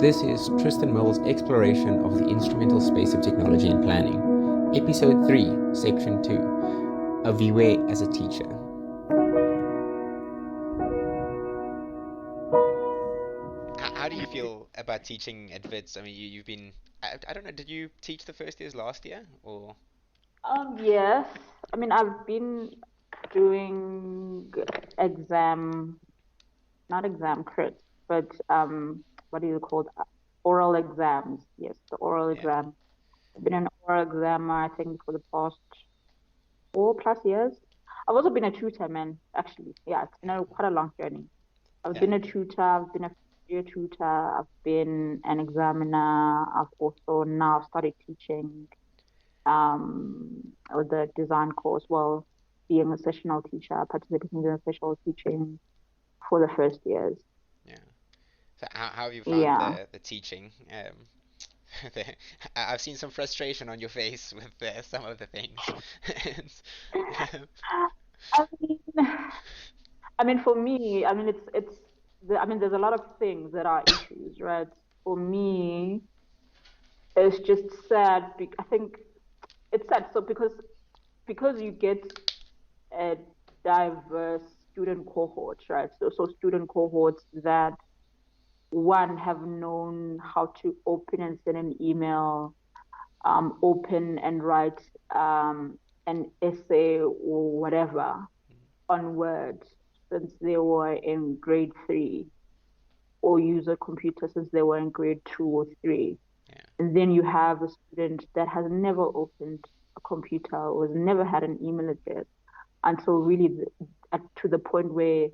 This is Tristan Merl's exploration of the instrumental space of technology and planning, Episode 3, Section 2, Aviwe as a Teacher. How do you feel about teaching at Wits? I mean, you've been, I don't know, did you teach the first years last year or? Yes. I mean, I've been doing not exam crits, but what do you call that? Oral exams. Yes, the oral Yeah, exam. I've been an oral examiner, I think, for the past 4+ years. I've also been a tutor, man, actually. Yeah, it's been quite a long journey. I've yeah, been a tutor, I've been a year tutor, I've been an examiner, I've also now started teaching with the design course, well, being a sessional teacher, participating in the sessional teaching for the first years. yeah. So how have you found Yeah. the teaching? The, I've seen some frustration on your face with some of the things. I mean, I mean, for me, I mean, I mean, there's a lot of things that are issues, right? For me, it's just sad. I think it's sad. So because you get a diverse student cohorts, right? So student cohorts that one have known how to open and send an email, open and write an essay or whatever on Word since they were in grade 3, or use a computer since they were in grade 2 or 3. Yeah, And then you have a student that has never opened a computer or has never had an email address until really to the point where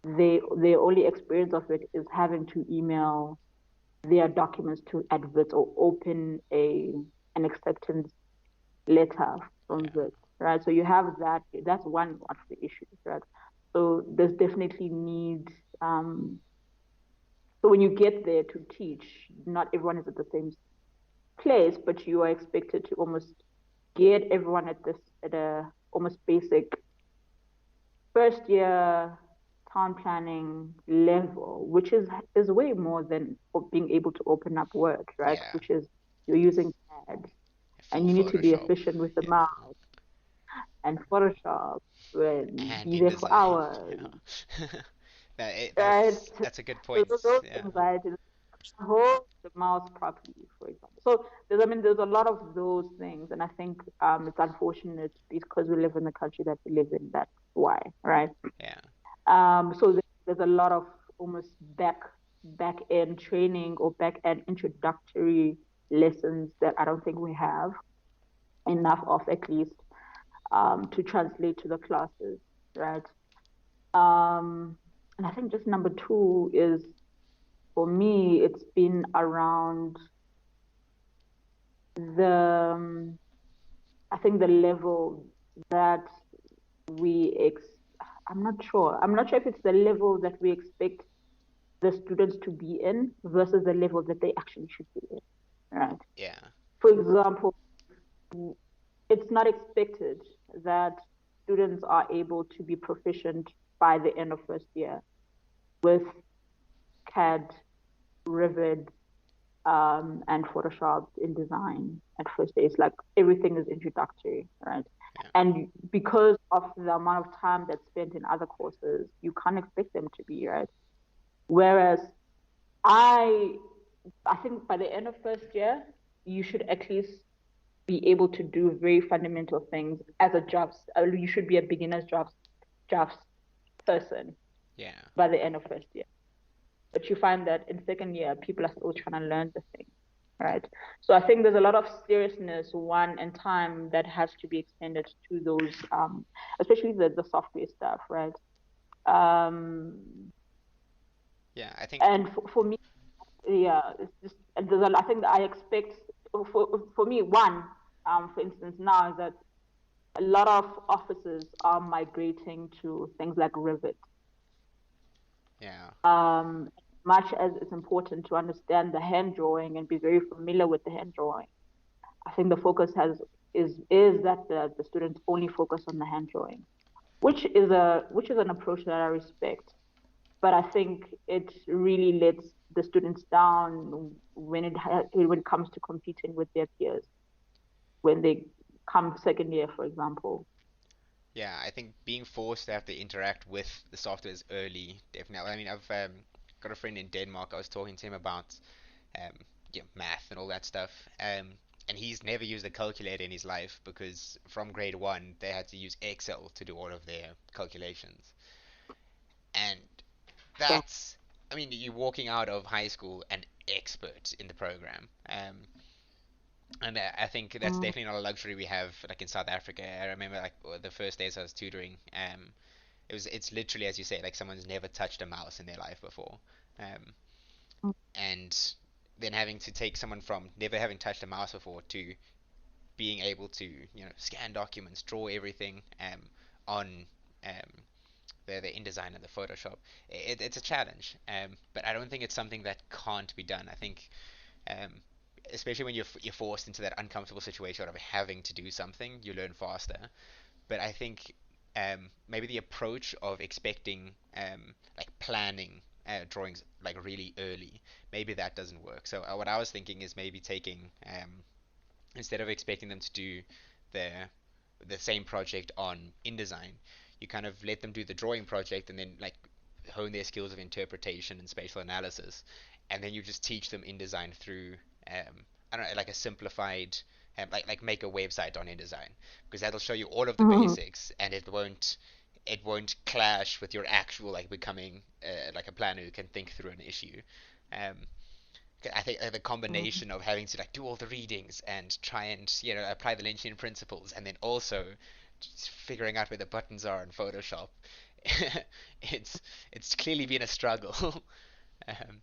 their only experience of it is having to email their documents to adverts or open an acceptance letter from yeah, Vit, right? So you have that. That's one of the issues, right? So there's definitely need. So when you get there to teach, not everyone is at the same place, but you are expected to almost get everyone at a almost basic first year town planning level, which is way more than being able to open up Word, right? yeah. Which is you're using CAD Full and you need to be Photoshop. efficient with the Yeah, mouse and Photoshop and and be there for InDesign. hours, Yeah. right? That's a good So point. those Yeah, anxieties, hold the mouse properly, for example. So there's a lot of those things, and I think it's unfortunate because we live in the country that we live in. That's why, right? yeah, So there's a lot of almost back end training or back end introductory lessons that I don't think we have enough of, at least to translate to the classes, right? And I think just number 2 is, for me, it's been around the I think the level that we I'm not sure. I'm not sure if it's the level that we expect the students to be in versus the level that they actually should be in, right? yeah, For example, it's not expected that students are able to be proficient by the end of first year with CAD, Revit, and Photoshop in design at first day. It's like everything is introductory, right? yeah, And because of the amount of time that's spent in other courses, you can't expect them to be, right? Whereas I I think by the end of first year, you should at least be able to do very fundamental things as a Javs. You should be a beginner's Javs person yeah. by the end of first year. But you find that in second year, people are still trying to learn the thing, right? So I think there's a lot of seriousness, and time that has to be extended to those, especially the software stuff, right? Um, Yeah, I think. and for me, yeah, it's just I think that I expect for me one, for instance, now is that a lot of offices are migrating to things like Revit. Yeah, Much as it's important to understand the hand drawing and be very familiar with the hand drawing, I think the focus is that the students only focus on the hand drawing, which is an approach that I respect. but I think it really lets the students down when it comes to competing with their peers when they come second year, for example. Yeah, I think being forced to have to interact with the softwares early, definitely. I mean, I've got a friend in Denmark. I was talking to him about um, math and all that stuff. And he's never used a calculator in his life because from grade one they had to use Excel to do all of their calculations. And So, that's, I mean, you're walking out of high school an expert in the program. And I think that's mm, definitely not a luxury we have like in South Africa. I remember like the first days I was tutoring, it's literally as you say, like someone's never touched a mouse in their life before. Um, mm, and then having to take someone from never having touched a mouse before to being able to scan documents, draw everything on um, the InDesign and the Photoshop. It's a challenge, but I don't think it's something that can't be done. I think um, especially when you're forced into that uncomfortable situation of having to do something, you learn faster. But I think maybe the approach of expecting like planning drawings like really early, maybe that doesn't work. So what I was thinking is maybe taking instead of expecting them to do the the same project on InDesign, you kind of let them do the drawing project and then like hone their skills of interpretation and spatial analysis, and then you just teach them InDesign through I don't know, like a simplified like make a website on InDesign because that'll show you all of the mhm, basics and it won't clash with your actual like becoming like a planner who can think through an issue. Um, I think the mhm. combination of having to like do all the readings and try and apply the Lynchian principles and then also just figuring out where the buttons are in Photoshop, it's it's clearly been a struggle. um,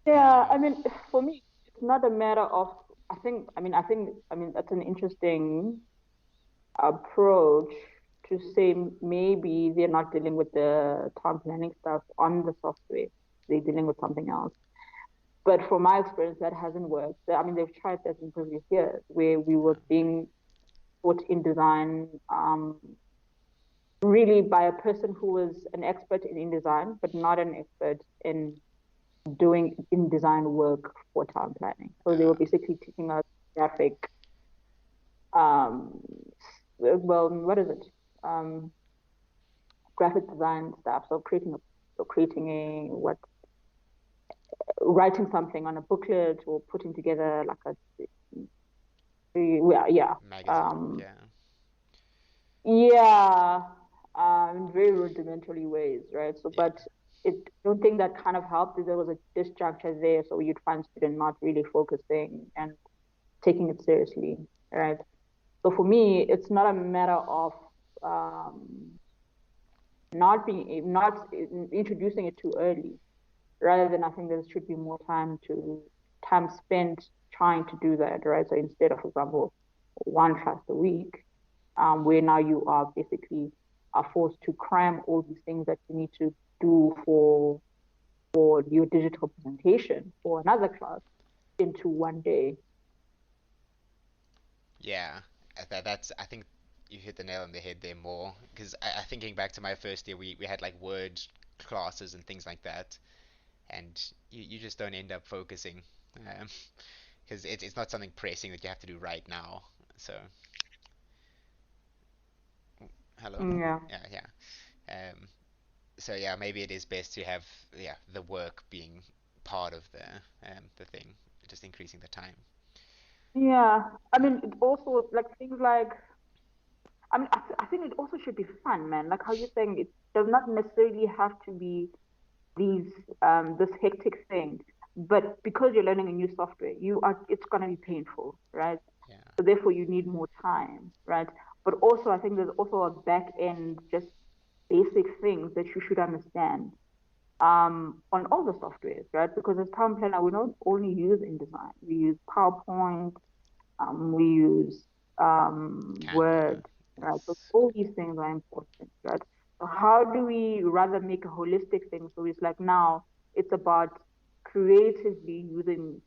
Yeah, um, I mean, for me, it's not a matter of, I mean, that's an interesting approach to say maybe they're not dealing with the town planning stuff on the software. They're dealing with something else. But from my experience, that hasn't worked. I mean, they've tried that in previous years where we were being put in design really by a person who was an expert in InDesign, but not an expert in doing InDesign work for town planning. So they were uh, basically teaching us graphic, um, well, what is it? Um, Graphic design stuff. So creating what, writing something on a booklet or putting together like yeah, Magazine, um, yeah, yeah, in very rudimentary ways, right? So, yeah, but I don't think that kind of helped. There was a disjuncture there, so you'd find students not really focusing and taking it seriously, right? So for me, it's not a matter of um, not introducing it too early. Rather than I think there should be more time spent trying to do that, right? So instead of, for example, one class a week, where now you are basically are forced to cram all these things that you need to do for your digital presentation for another class into one day. yeah. That's I think you hit the nail on the head there more because I thinking back to my first year, we had like word classes and things like that, and you just don't end up focusing. Um, because it's not something pressing that you have to do right now. So, hello? Yeah. Yeah, yeah. So yeah, maybe it is best to have the work being part of the thing, just increasing the time. Yeah. I Uh, mean, it also like things like I think it also should be fun, man. Like how you're saying, it does not necessarily have to be these this hectic thing, but because you're learning a new software, it's gonna be painful, right? yeah, So therefore, you need more time, right? But also, I think there's also a back end, just basic things that you should understand on all the softwares, right? Because as town planner, we don't only use InDesign. We use PowerPoint, we use Canva. Word, right? So all these things are important, right? So how do we rather make a holistic thing? So it's like now it's about creatively using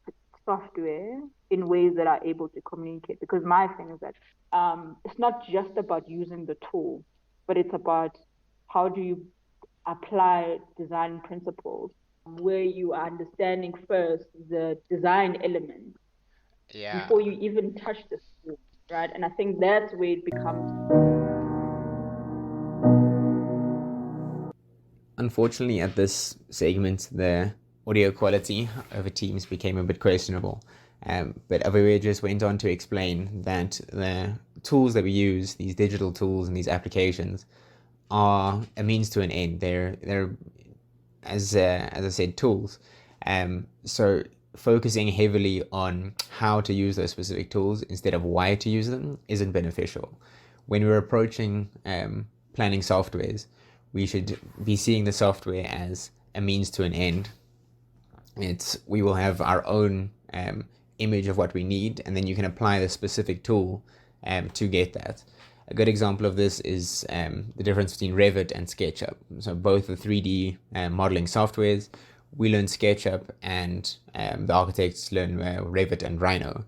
software in ways that are able to communicate. Because my thing is that it's not just about using the tool, but it's about how do you apply design principles where you are understanding first the design element before you even touch the tool, right? And I think that's where it becomes. Unfortunately, at this segment, the audio quality over Teams became a bit questionable. But Aviwe just went on to explain that the tools that we use, these digital tools and these applications, are a means to an end. They're as I said, tools. So focusing heavily on how to use those specific tools instead of why to use them isn't beneficial. When we're approaching planning softwares, we should be seeing the software as a means to an end. We will have our own image of what we need, and then you can apply the specific tool to get that. A good example of this is the difference between Revit and SketchUp. So both the 3D modeling softwares, we learn SketchUp, and the architects learn Revit and Rhino.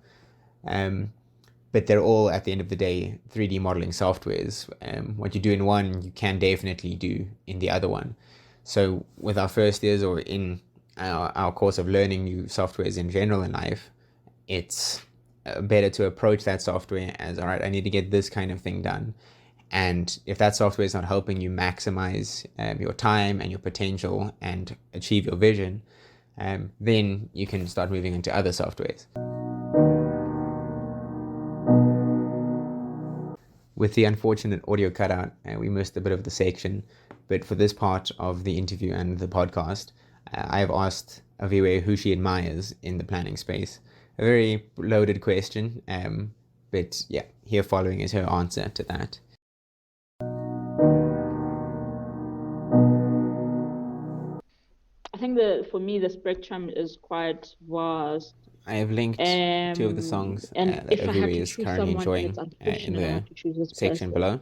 But they're all, at the end of the day, 3D modeling softwares. What you do in one, you can definitely do in the other one. So with our first years, or in our course of learning new softwares in general in life, it's better to approach that software as, all right, I need to get this kind of thing done. And if that software is not helping you maximize your time and your potential and achieve your vision, then you can start moving into other softwares. With the unfortunate audio cutout, we missed a bit of the section. But for this part of the interview and the podcast, I have asked Aviwe who she admires in the planning space. A very loaded question, but yeah, here following is her answer to that. I think for me, the spectrum is quite vast. I have linked two of the songs that Aviwe is currently enjoying in the section below.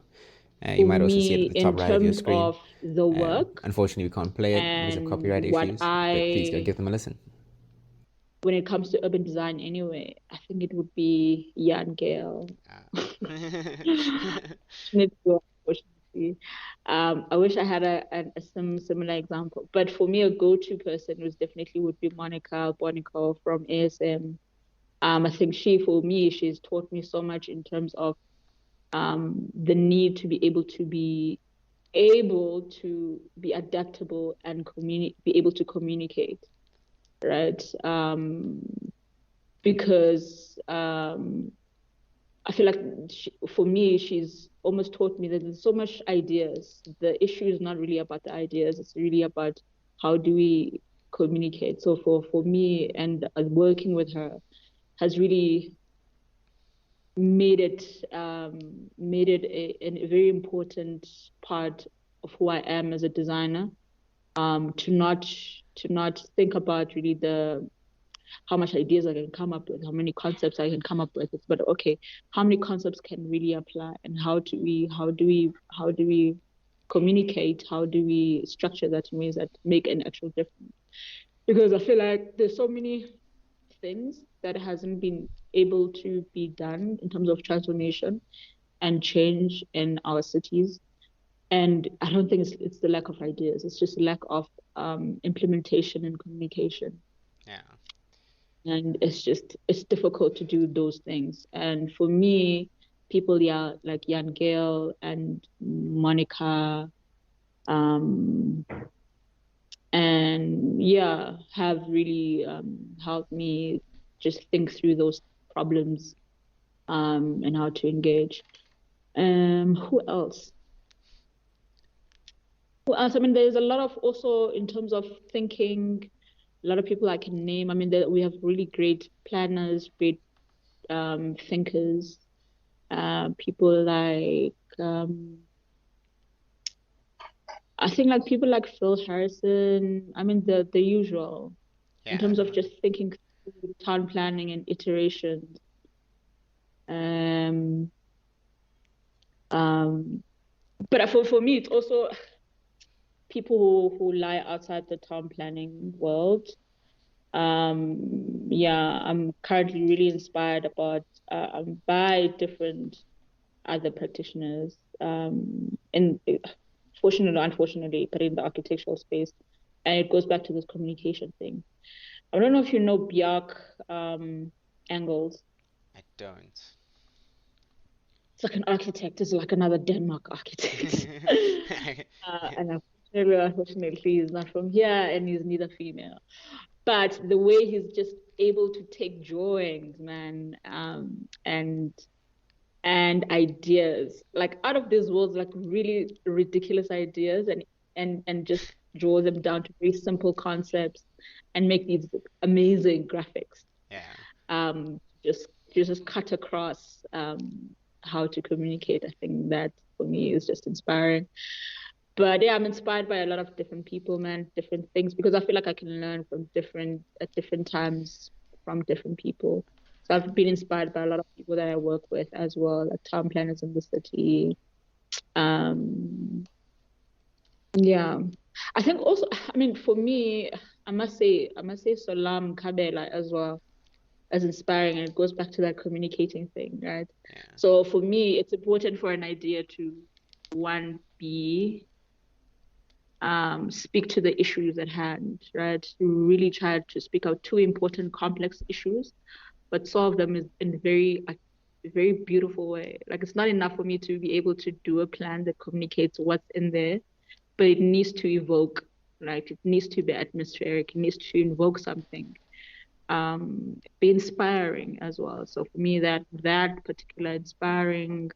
You might also see it at the top right of your screen. Of the work, unfortunately, we can't play it because of copyright issues, but please go give them a listen. When it comes to urban design anyway, I think it would be Jan Gale. Unfortunately. I wish I had some similar example, but for me, a go-to person would be Monica Bonico from ASM. I think she's taught me so much in terms of the need to be able to be adaptable and be able to communicate, right? Because I feel like for me, she's almost taught me that there's so much ideas. The issue is not really about the ideas. It's really about how do we communicate. So for me, and working with her has really made it a very important part of who I am as a designer. To not think about really how much ideas I can come up with, how many concepts I can come up with. But okay, how many concepts can really apply, and how do we communicate? How do we structure that in ways that make an actual difference? Because I feel like there's so many things that hasn't been able to be done in terms of transformation and change in our cities. And I don't think it's the lack of ideas. It's just a lack of implementation and communication. Yeah. And it's difficult to do those things. And for me, people like Jan Gale and Monica, and have really helped me just think through those problems and how to engage. Who else? I mean, there's a lot of also in terms of thinking, a lot of people I can name. I mean, we have really great planners, great thinkers, people like I think like people like Phil Harrison. I mean, the usual in terms of just thinking through town planning and iterations. But for me, it's also people who lie outside the town planning world. I'm currently really inspired by different other practitioners. And fortunately or unfortunately, but in the architectural space. And it goes back to this communication thing. I don't know if you know Bjark Angles. I don't. It's like an architect. It's like another Denmark architect. And unfortunately, he's not from here and he's neither female. But the way he's just able to take drawings, man, and ideas, like out of this world, like really ridiculous ideas, and just draw them down to very simple concepts and make these amazing graphics. Yeah. Just cut across how to communicate. I think that for me is just inspiring. But yeah, I'm inspired by a lot of different people, man, different things, because I feel like I can learn from at different times from different people. So I've been inspired by a lot of people that I work with as well, like town planners in the city. Yeah. I think also, I mean, for me, I must say Salam Kabela as well as inspiring, and it goes back to that communicating thing, right? Yeah. So for me, it's important for an idea to one be speak to the issues at hand, right? To really try to speak out two important complex issues, but solve them in a very beautiful way. Like it's not enough for me to be able to do a plan that communicates what's in there, but it needs to evoke, like it needs to be atmospheric, it needs to invoke something, be inspiring as well. So for me, that particular inspiring,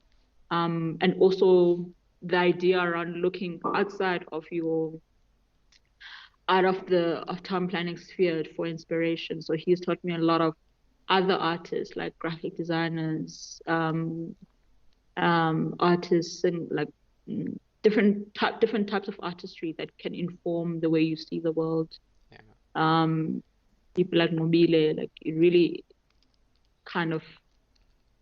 and also the idea around looking outside of town planning sphere for inspiration. So he's taught me a lot of other artists like graphic designers, artists, and like different types of artistry that can inform the way you see the world. Yeah. People like Mobile, like it really kind of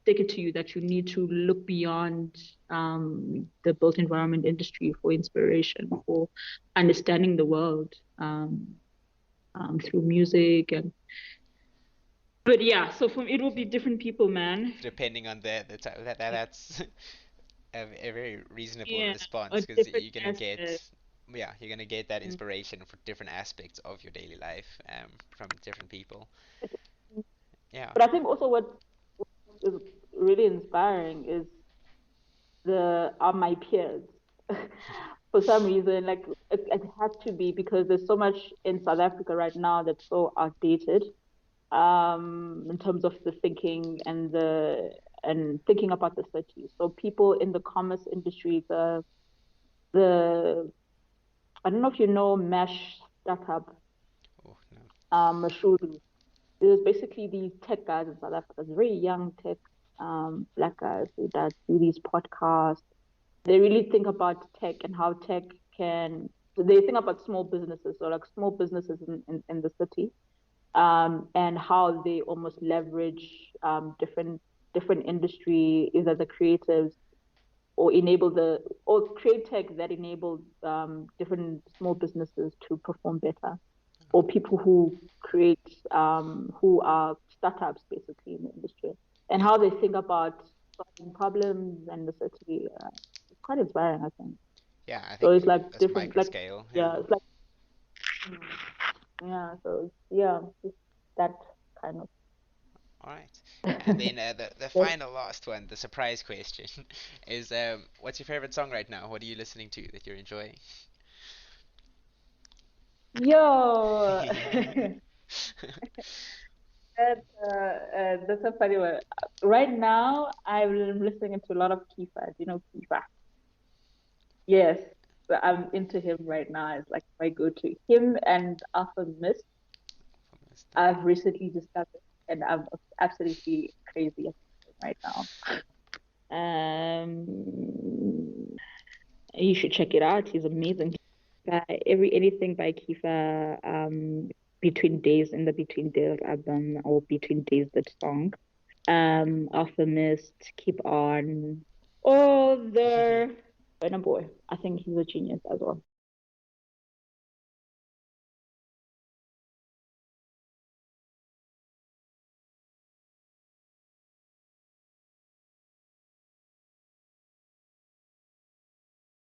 stick it to you that you need to look beyond the built environment industry for inspiration, for understanding the world through music. But yeah, so it will be different people, man. Depending on the type, that's a very reasonable Yeah, or response, because different aspects. you're gonna get that inspiration for different aspects of your daily life, from different people. Yeah. But I think also what is really inspiring is the are my peers. For some reason, like it has to be because there's so much in South Africa right now that's so outdated, in terms of the thinking and thinking about the city. So people in the commerce industry, the I don't know if you know Mesh startup, Oh no. Mashudu. There's basically these tech guys in South Africa, very young tech black guys that do these podcasts. They really think about tech and how tech can. They think about small businesses, so like small businesses in the city, and how they almost leverage different industry, either the creatives or create tech that enable different small businesses to perform better, or people who create who are startups basically in the industry, and Yeah. how they think about solving problems and the city. It's quite inspiring, I think. Yeah, I So think it's like that's different, micro like scale. Yeah. yeah, it's like mm, yeah. So yeah, just that kind of. All right. And then the final last one, the surprise question, is what's your favorite song right now? What are you listening to that you're enjoying? Yo, that's a funny one. Right now, I'm listening to a lot of Kifa. Do you know Kifa? Yes, so I'm into him right now. It's like my go-to. Him and Alpha Mist, I've recently discovered, and I'm absolutely crazy about him right now. You should check it out. He's amazing. Anything by Kifa, Between Days in the Between Days album or Between Days that song. Alchemist, Keep On, all the Burna Boy. I think he's a genius as well.